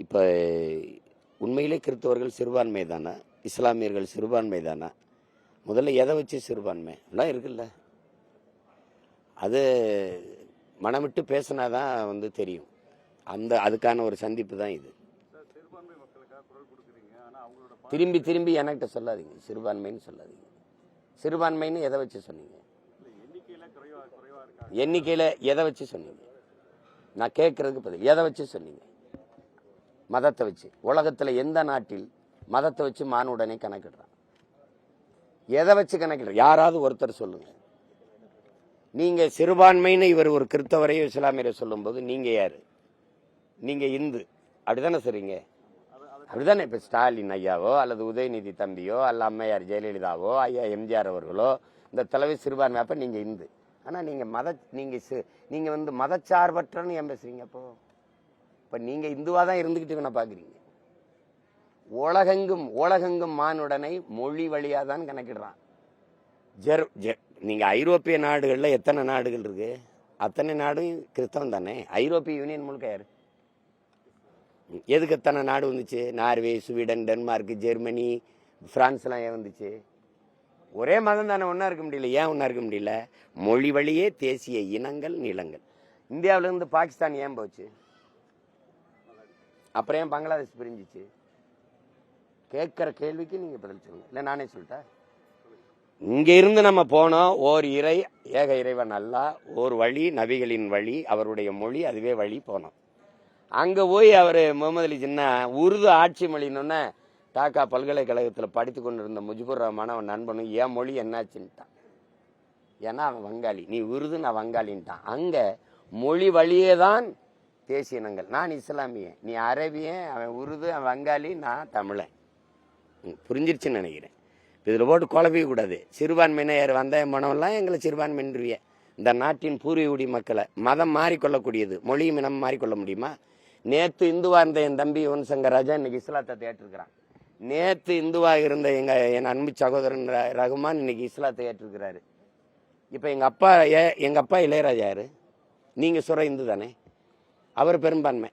இப்போ உண்மையிலே கிறிஸ்தவர்கள் சிறுபான்மை தானா, இஸ்லாமியர்கள் சிறுபான்மை தானா? முதல்ல எதை வச்சு சிறுபான்மை எல்லாம் இருக்குல்ல, அது மனமிட்டு பேசினாதான் தெரியும். அதுக்கான ஒரு சந்திப்பு தான் இது. திரும்பி திரும்பி என்கிட்ட சொல்லாதீங்க, சிறுபான்மைன்னு சொல்லாதீங்க. சிறுபான்மைன்னு எதை வச்சு சொன்னீங்க? எண்ணிக்கையில எதை வச்சு சொன்னீங்க? நான் கேட்கறதுக்கு பதில் எதை வச்சு சொன்னீங்க? மதத்தை வச்சு. உலகத்துல எந்த நாட்டில் மதத்தை வச்சு மானுடனை கணக்கிடுறான்? எதை வச்சு கணக்கிடுற? யாராவது ஒருத்தர் சொல்லுங்க. நீங்க சிறுபான்மைன்னு இவர் ஒரு கிறிஸ்தவரையோ இஸ்லாமியரை சொல்லும் போது நீங்க யாரு? நீங்க இந்து அப்படித்தானே சொல்றீங்க? அப்படித்தானே. இப்ப ஸ்டாலின் ஐயாவோ அல்லது உதயநிதி தம்பியோ அல்ல அம்மையார் ஜெயலலிதாவோ ஐயா எம்ஜிஆர் அவர்களோ இந்த தலைவர் சிறுபான்மை, அப்ப நீங்க இந்து. ஆனா நீங்க நீங்க மதச்சார்பற்றன்னு ஏன் பேசுறீங்க? அப்போ இப்ப நீங்க இந்துவா தான் இருந்துகிட்டு பாக்குறீங்க. உலகெங்கும் மானுடனை மொழி வழியா தான் கணக்கிடுறான். நீங்க ஐரோப்பிய நாடுகள்ல எத்தனை நாடுகள் இருக்கு? அத்தனை நாடும் கிறிஸ்தவம் தானே. ஐரோப்பிய யூனியன் முழுக்க யாரு? எதுக்கு எத்தனை நாடு வந்துச்சு? Norway, Sweden, Denmark, Germany, France எல்லாம் ஏன் வந்துச்சு? ஒரே மதம் தானே, ஒன்னா இருக்க முடியல. ஏன் ஒன்னா இருக்க முடியல? மொழி வழியே தேசிய இனங்கள், நிலங்கள். இந்தியாவில இருந்து பாகிஸ்தான் ஏன் போச்சு? அப்புறம் ஏன் பங்களாதேஷ் பிரிஞ்சிச்சு? கேட்கிற கேள்விக்கு நீங்க பதில் சொல்லுங்க. இல்ல நானே சொல்லிட்டேன். இங்க இருந்து நம்ம போனோம். ஓர் இறை, ஏக இறைவன் அல்லாஹ், ஓர் வழி, நபிகளின் வழி, அவருடைய மொழி, அதுவே வழி போனோம். அங்க போய் அவரு முகமது அலி ஜின்னா உருது ஆட்சி மொழின்னு டாக்கா பல்கலைக்கழகத்தில் படித்து கொண்டிருந்த முஜிபுர் ரஹ்மான் அவன் நண்பனும் என் மொழி என்னாச்சுன்ட்டான். ஏன்னா அவன் வங்காளி, நீ உருது, நான் வங்காளின்ட்டான். அங்க மொழி வழியே தான் தேசிய இனங்கள். நான் இஸ்லாமியன், நீ அரபியன், அவன் உருது, அவன் வங்காளி, நான் தமிழன். புரிஞ்சிருச்சுன்னு நினைக்கிறேன். இதில் போட்டு குழப்பிக்க கூடாது. சிறுபான்மையினர் வந்த மனமெல்லாம் எங்களை சிறுபான்மைன்றிய இந்த நாட்டின் பூர்வீகுடி மக்களை மதம் மாறிக்கொள்ளக்கூடியது, மொழியும் இனம் மாறிக்கொள்ள முடியுமா? நேற்று இந்துவா இருந்த என் தம்பி யுவன் சங்கர் ராஜா இன்னைக்கு இஸ்லாத்தை ஏற்றிருக்கிறான். நேற்று இந்துவாக இருந்த என் அன்பு சகோதரன் ரகுமான் இன்னைக்கு இஸ்லாத்தை ஏற்றிருக்கிறாரு. இப்போ எங்க அப்பா இளையராஜா யாரு? நீங்க சொல்ற இந்து தானே, அவர் பெரும்பான்மை.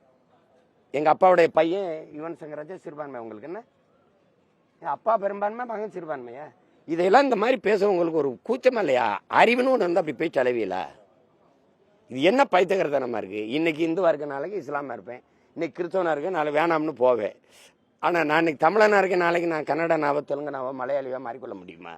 எங்க அப்பாவுடைய பையன் யுவன் சங்கர் ராஜா சிறுபான்மை. உங்களுக்கு என்ன? அப்பா பெரும்பான்மை, மகன் சிறுபான்மையா? இதையெல்லாம் இந்த மாதிரி பேச உங்களுக்கு ஒரு கூச்சமா இல்லையா? அறிவுன்னு ஒன்று வந்து அப்படி பேச்சு அளவியல. இது என்ன பைத்தியகரத்தனமா இருக்கு? இன்னைக்கு இந்துவா இருக்க, நாளைக்கு இஸ்லாமா இருப்பேன். இன்னைக்கு கிறிஸ்தவனா இருக்க, நாளைக்கு வேணாம்னு போவேன். ஆனா நான் இன்னைக்கு தமிழனா இருக்கேன், நாளைக்கு நான் கன்னடனாவோ தெலுங்கனாவோ மலையாளியோ மாறிக்கொள்ள முடியுமா?